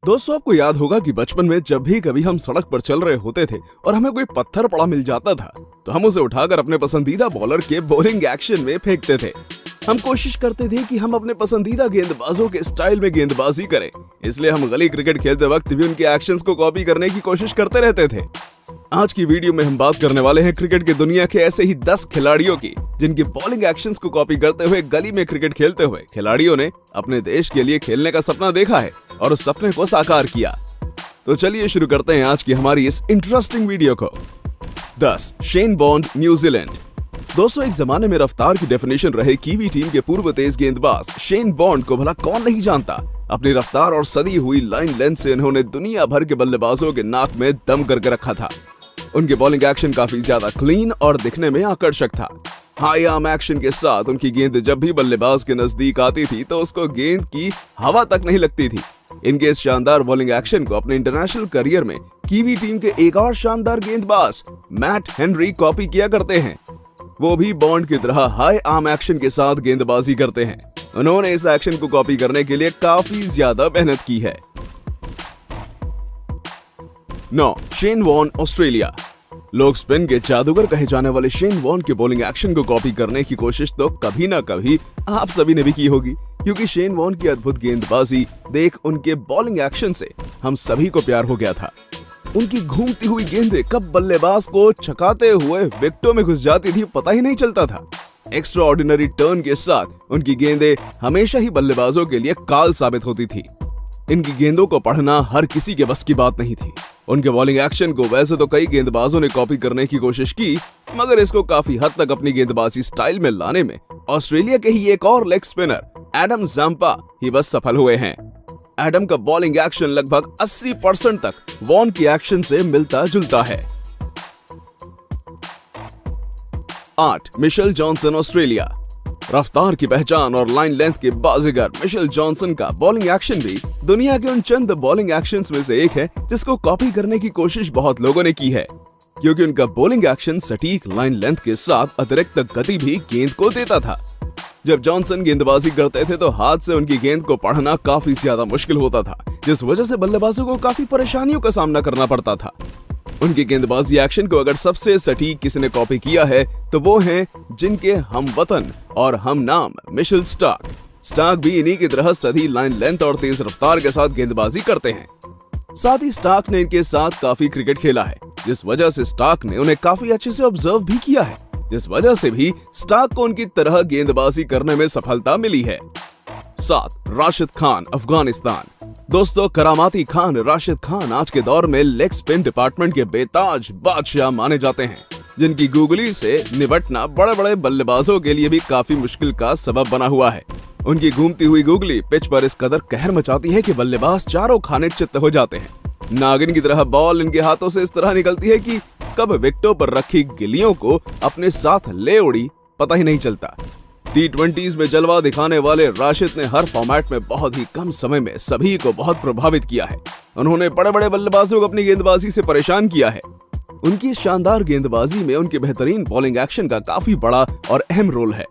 दोस्तों, आपको याद होगा कि बचपन में जब भी कभी हम सड़क पर चल रहे होते थे और हमें कोई पत्थर पड़ा मिल जाता था तो हम उसे उठाकर अपने पसंदीदा बॉलर के बॉलिंग एक्शन में फेंकते थे। हम कोशिश करते थे कि हम अपने पसंदीदा गेंदबाजों के स्टाइल में गेंदबाजी करें, इसलिए हम गली क्रिकेट खेलते वक्त भी उनके एक्शंस को कॉपी करने की कोशिश करते रहते थे। आज की वीडियो में हम बात करने वाले हैं क्रिकेट की दुनिया के ऐसे ही 10 खिलाड़ियों की जिनके बॉलिंग एक्शंस को कॉपी करते हुए गली में क्रिकेट खेलते हुए खिलाड़ियों ने अपने देश के लिए खेलने का सपना देखा है और उस सपने को साकार किया। तो चलिए शुरू करते हैं आज की हमारी इस इंटरेस्टिंग वीडियो को। 10 शेन बॉन्ड, न्यूजीलैंड। दोस्तों, एक जमाने में रफ्तार की डेफिनेशन रहे कीवी टीम के पूर्व तेज गेंदबाज शेन बॉन्ड को भला कौन नहीं जानता। अपनी रफ्तार और सदी हुई लाइन लेंथ से इन्होंने दुनिया भर के बल्लेबाजों के नाक में दम करके रखा था। उनके बॉलिंग एक्शन काफी ज्यादा क्लीन और दिखने में आकर्षक था। हाई आर्म एक्शन के साथ उनकी गेंद जब भी बल्लेबाज के नजदीक आती थी तो उसको गेंद की हवा तक नहीं लगती थी। इनके इस शानदार बॉलिंग एक्शन को अपने इंटरनेशनल करियर में कीवी टीम के एक और शानदार गेंदबाज मैट हेनरी कॉपी किया करते हैं। वो भी बॉन्ड की तरह हाई आर्म एक्शन के साथ गेंदबाजी करते हैं। उन्होंने इस एक्शन को कॉपी करने के लिए काफी ज्यादा मेहनत की है। 9 शेन वॉर्न, ऑस्ट्रेलिया। लोग स्पिन के जादूगर कहे जाने वाले शेन वॉर्न के बॉलिंग एक्शन को कॉपी करने की कोशिश तो कभी ना कभी आप सभी ने भी की होगी, क्योंकि शेन वॉर्न की अद्भुत गेंदबाजी देख उनके बॉलिंग एक्शन से हम सभी को प्यार हो गया था। उनकी घूमती हुई गेंदें कब बल्लेबाज को छकाते हुए विकेटों में घुस जाती थी पता ही नहीं चलता था। एक्स्ट्रा ऑर्डिनरी टर्न के साथ उनकी गेंदें हमेशा ही बल्लेबाजों के लिए काल साबित होती थी। इनकी गेंदों को पढ़ना हर किसी के बस की बात नहीं थी। उनके बॉलिंग एक्शन को वैसे तो कई गेंदबाजों ने कॉपी करने की कोशिश की, मगर इसको काफी हद तक अपनी गेंदबाजी स्टाइल में लाने में ऑस्ट्रेलिया के ही एक और लेग स्पिनर एडम ज़ाम्पा ही बस सफल हुए हैं। एडम का बॉलिंग एक्शन लगभग 80% तक वॉर्न के एक्शन से मिलता जुलता है। 8 मिशेल जॉनसन, ऑस्ट्रेलिया। रफ्तार की पहचान और लाइन लेंथ के बाजीगर मिशेल जॉनसन का बॉलिंग एक्शन भी दुनिया के उन चंद बॉलिंग एक्शंस में से एक है जिसको कॉपी करने की कोशिश बहुत लोगों ने की है, क्योंकि उनका बॉलिंग एक्शन सटीक लाइन लेंथ के साथ अतिरिक्त गति भी गेंद को देता था। जब जॉनसन गेंदबाजी करते थे तो हाथ से उनकी गेंद को पढ़ना काफी ज्यादा मुश्किल होता था, जिस वजह से बल्लेबाजों को काफी परेशानियों का सामना करना पड़ता था। उनकी गेंदबाजी एक्शन को अगर सबसे सटीक किसी ने कॉपी किया है तो वो हैं जिनके हम वतन और हम नाम मिशेल स्टार्क। स्टार्क भी इन्हीं की तरह सदी लाइन लेंथ और तेज रफ्तार के साथ गेंदबाजी करते हैं। साथ ही स्टार्क ने इनके साथ काफी क्रिकेट खेला है, जिस वजह से स्टार्क ने उन्हें काफी अच्छे से ऑब्जर्व भी किया है, जिस वजह से भी स्टार्क को उनकी तरह गेंदबाजी करने में सफलता मिली है। 7 राशिद खान, अफगानिस्तान। दोस्तों, करामाती खान राशिद खान आज के दौर में लेग स्पिन डिपार्टमेंट के बेताज बादशाह माने जाते हैं, जिनकी गूगली से निपटना बड़े बड़े बल्लेबाजों के लिए भी काफी मुश्किल का सबब बना हुआ है। उनकी घूमती हुई गूगली पिच पर इस कदर कहर मचाती है कि बल्लेबाज चारों खाने चित्त हो जाते हैं। नागिन की तरह बॉल इनके हाथों से इस तरह निकलती है कि कब विकेटों पर रखी गिल्लियों को अपने साथ ले उड़ी पता ही नहीं चलता। T20s में जलवा दिखाने वाले राशिद ने हर फॉर्मेट में बहुत ही कम समय में सभी को बहुत प्रभावित किया है। उन्होंने बड़े बड़े बल्लेबाजों को अपनी गेंदबाजी से परेशान किया है। उनकी शानदार गेंदबाजी में उनके बेहतरीन बॉलिंग एक्शन का काफी बड़ा और अहम रोल है।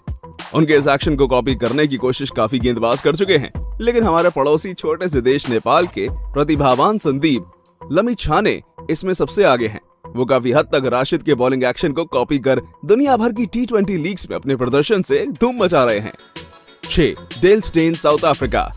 उनके इस एक्शन को कॉपी करने की कोशिश काफी गेंदबाज कर चुके हैं, लेकिन हमारे पड़ोसी छोटे से देश नेपाल के प्रतिभावान संदीप लमिछाने इसमें सबसे आगे हैं। वो काफी हद तक राशिद के बॉलिंग एक्शन को कॉपी कर दुनिया भर की T20 लीग्स में अपने प्रदर्शन से धूम मचा रहे हैं। 6 डेल स्टेन, साउथ अफ्रीका।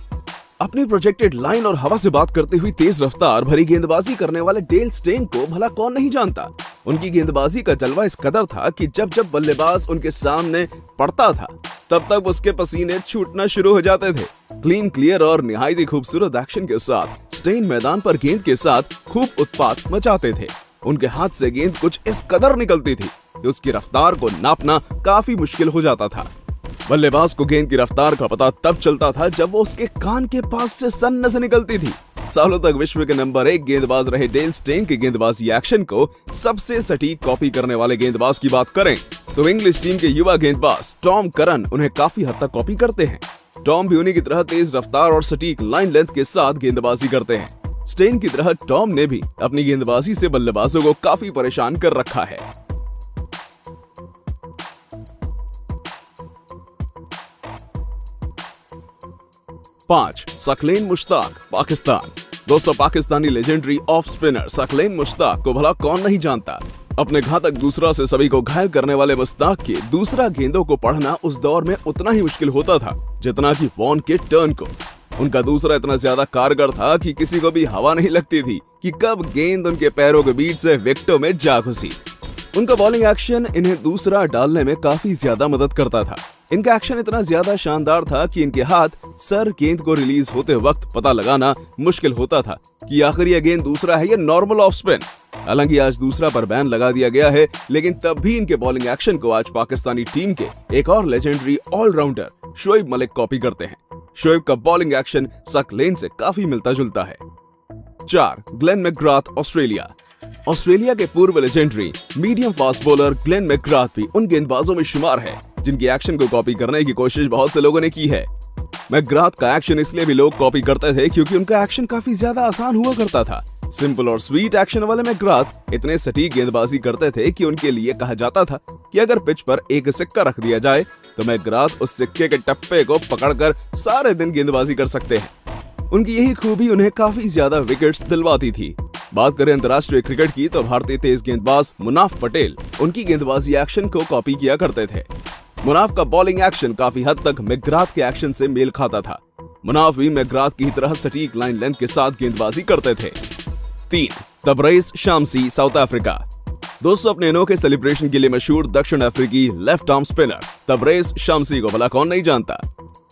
अपनी प्रोजेक्टेड लाइन और हवा से बात करते हुए तेज रफ्तार भरी गेंदबाजी करने वाले डेल स्टेन को भला कौन नहीं जानता। उनकी गेंदबाजी का जलवा इस कदर था कि जब जब बल्लेबाज उनके सामने पड़ता था तब तक उसके पसीने छूटना शुरू हो जाते थे। क्लीन, क्लियर और निहायत खूबसूरत एक्शन के साथ स्टेन मैदान पर गेंद के साथ खूब उत्पात मचाते थे। उनके हाथ से गेंद कुछ इस कदर निकलती थी कि उसकी रफ्तार को नापना काफी मुश्किल हो जाता था। बल्लेबाज को गेंद की रफ्तार का पता तब चलता था जब वो उसके कान के पास से सन्न से निकलती थी। सालों तक विश्व के नंबर 1 गेंदबाज रहे डेल स्टेन के गेंदबाजी एक्शन को सबसे सटीक कॉपी करने वाले गेंदबाज की बात करें तो इंग्लिश टीम के युवा गेंदबाज टॉम करन उन्हें काफी हद तक कॉपी करते हैं। टॉम भी उन्हीं की तरह तेज रफ्तार और सटीक लाइन लेंथ के साथ गेंदबाजी करते हैं। स्टेन की तरह टॉम ने भी अपनी गेंदबाजी से बल्लेबाजों को काफी परेशान कर रखा है। 5 सकलेन मुश्ताक, पाकिस्तान। दोस्तों, Pakistani legendary off spinner Saqlain Mushtaq को भला कौन नहीं जानता। अपने घातक दूसरा से सभी को घायल करने वाले मुश्ताक के दूसरा गेंदों को पढ़ना उस दौर में उतना ही मुश्किल होता था जितना कि वॉन के टर्न को। उनका दूसरा इतना ज्यादा कारगर था कि किसी को भी हवा नहीं लगती थी कि कब गेंद उनके पैरों के बीच से विकेटों में जा घुसी। उनका बॉलिंग एक्शन इन्हें दूसरा डालने में काफी ज्यादा मदद करता था। इनका एक्शन इतना ज्यादा शानदार था कि इनके हाथ सर गेंद को रिलीज होते वक्त पता लगाना मुश्किल होता था कि आखिर यह गेंद दूसरा है या नॉर्मल ऑफ स्पिन। हालांकि आज दूसरा पर बैन लगा दिया गया है, लेकिन तब भी इनके बॉलिंग एक्शन को आज पाकिस्तानी टीम के एक और legendary allrounder Shoaib Malik copy करते हैं। शोएब का बॉलिंग एक्शन सकलेन से काफी मिलता जुलता है। 4. ग्लेन मैकग्राथ, ऑस्ट्रेलिया के पूर्व legendary medium fast bowler Glenn McGrath भी उन गेंदबाजों में शुमार है जिनकी एक्शन को कॉपी करने की कोशिश बहुत से लोगों ने की है। मैकग्राथ का एक्शन इसलिए भी लोग कॉपी करते थे क्योंकि उनका एक्शन काफी ज्यादा आसान हुआ करता था। सिंपल और स्वीट एक्शन वाले मैकग्राथ इतने सटीक गेंदबाजी करते थे कि उनके लिए कहा जाता था कि अगर पिच पर एक सिक्का रख दिया जाए तो मैकग्राथ उस सिक्के के टप्पे को पकड़कर सारे दिन गेंदबाजी कर सकते हैं। उनकी यही खूबी उन्हें काफी ज्यादा विकेट्स दिलवाती थी। बात करें अंतर्राष्ट्रीय क्रिकेट की तो भारतीय तेज गेंदबाज मुनाफ पटेल उनकी गेंदबाजी एक्शन को कॉपी किया करते थे। मुनाफ का बॉलिंग एक्शन काफी हद तक मैकग्राथ के एक्शन से मेल खाता था। मुनाफ भी मैकग्राथ की तरह सटीक लाइन लेंथ के साथ गेंदबाजी करते थे। 3. Tabraiz Shamsi, South Africa. दोस्तों, अपने अनोखे सेलिब्रेशन के लिए मशहूर दक्षिण अफ्रीकी left arm spinner Tabraiz Shamsi को भला कौन नहीं जानता।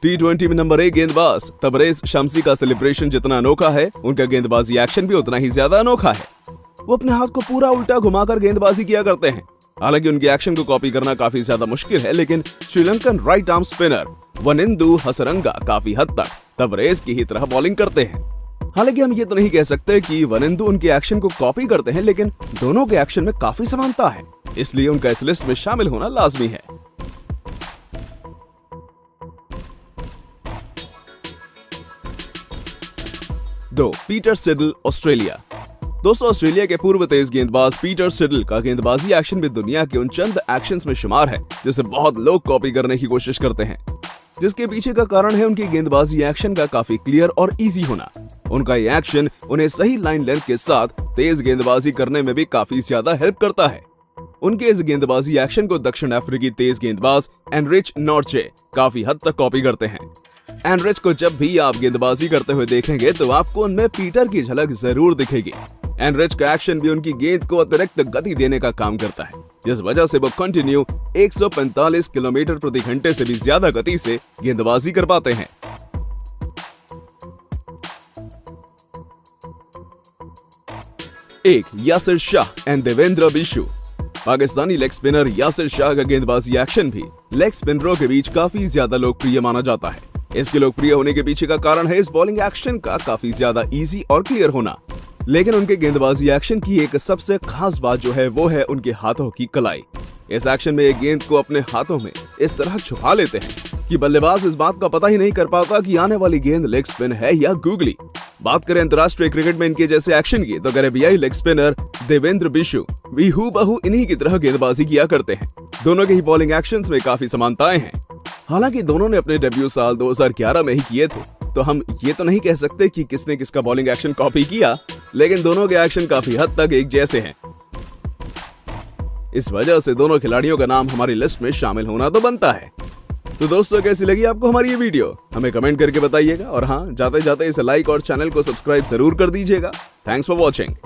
T20 में नंबर 1 गेंदबाज तबरेज़ शामसी का सेलिब्रेशन जितना अनोखा है, उनका गेंदबाजी एक्शन भी उतना ही ज्यादा अनोखा है। वो अपने हाथ को पूरा उल्टा घुमाकर गेंदबाजी किया करते हैं। हालांकि उनके एक्शन को कॉपी करना काफी ज्यादा मुश्किल है, लेकिन Sri Lankan right arm spinner Wanindu Hasaranga काफी हद तक तबरेज़ की ही तरह बॉलिंग करते हैं। हालांकि हम ये तो नहीं कह सकते कि वनिंदु उनके एक्शन को कॉपी करते हैं, लेकिन दोनों के एक्शन में काफी समानता है, इसलिए उनका इस लिस्ट में शामिल होना लाजमी है। 2. Peter Seidel, Australia. दोस्तों, ऑस्ट्रेलिया के पूर्व तेज गेंदबाज पीटर सिडल का गेंदबाजी एक्शन भी दुनिया के उन चंद एक्शंस में शुमार है जिसे बहुत लोग कॉपी करने की कोशिश करते हैं। जिसके पीछे का कारण है उनकी गेंदबाजी एक्शन का काफी क्लियर और इजी होना। उनका ये एक्शन उन्हें सही लाइन लेंथ के साथ तेज गेंदबाजी करने में भी काफी ज्यादा हेल्प करता है। उनके इस गेंदबाजी एक्शन को दक्षिण अफ्रीकी तेज गेंदबाज एनरिच नॉर्चे काफी हद तक कॉपी करते हैं। एनरिच को जब भी आप गेंदबाजी करते हुए देखेंगे तो आपको उनमें पीटर की झलक जरूर दिखेगी। एनरिच का एक्शन भी उनकी गेंद को अतिरिक्त गति देने का काम करता है, जिस वजह से वो कंटिन्यू 145 किलोमीटर प्रति घंटे से भी ज्यादा गति से गेंदबाजी कर पाते हैं। 1. Yasir Shah and Devendra Bishu. Pakistani leg spinner Yasir Shah का गेंदबाजी एक्शन भी लेग स्पिनरों के बीच काफी ज्यादा लोकप्रिय माना जाता है। इसके लोकप्रिय होने के पीछे का कारण है इस बॉलिंग एक्शन का काफी ज्यादा इजी और क्लियर होना। लेकिन उनके गेंदबाजी एक्शन की एक सबसे खास बात जो है वो है उनके हाथों की कलाई। इस एक्शन में एक गेंद को अपने हाथों में इस तरह छुपा लेते हैं कि बल्लेबाज इस बात का पता ही नहीं कर पाता कि आने वाली गेंद लेग स्पिन है या गूगली। बात करें अंतर्राष्ट्रीय क्रिकेट में इनके जैसे एक्शन की तो कैरेबियाई लेग स्पिनर देवेंद्र बिशु भी हूबहू इन्हीं की तरह गेंदबाजी किया करते हैं। दोनों के ही बॉलिंग एक्शंस में काफी समानताएं हैं। हालांकि दोनों ने अपने डेब्यू साल 2011 में ही किए थे, तो हम ये तो नहीं कह सकते कि किसने किसका बॉलिंग एक्शन कॉपी किया, लेकिन दोनों के एक्शन काफी हद तक एक जैसे हैं। इस वजह से दोनों खिलाड़ियों का नाम हमारी लिस्ट में शामिल होना तो बनता है। तो दोस्तों, कैसी लगी आपको हमारी ये वीडियो हमें कमेंट करके बताइएगा, और हाँ, जाते जाते इसे लाइक और चैनल को सब्सक्राइब जरूर कर दीजिएगा। Thanks for watching.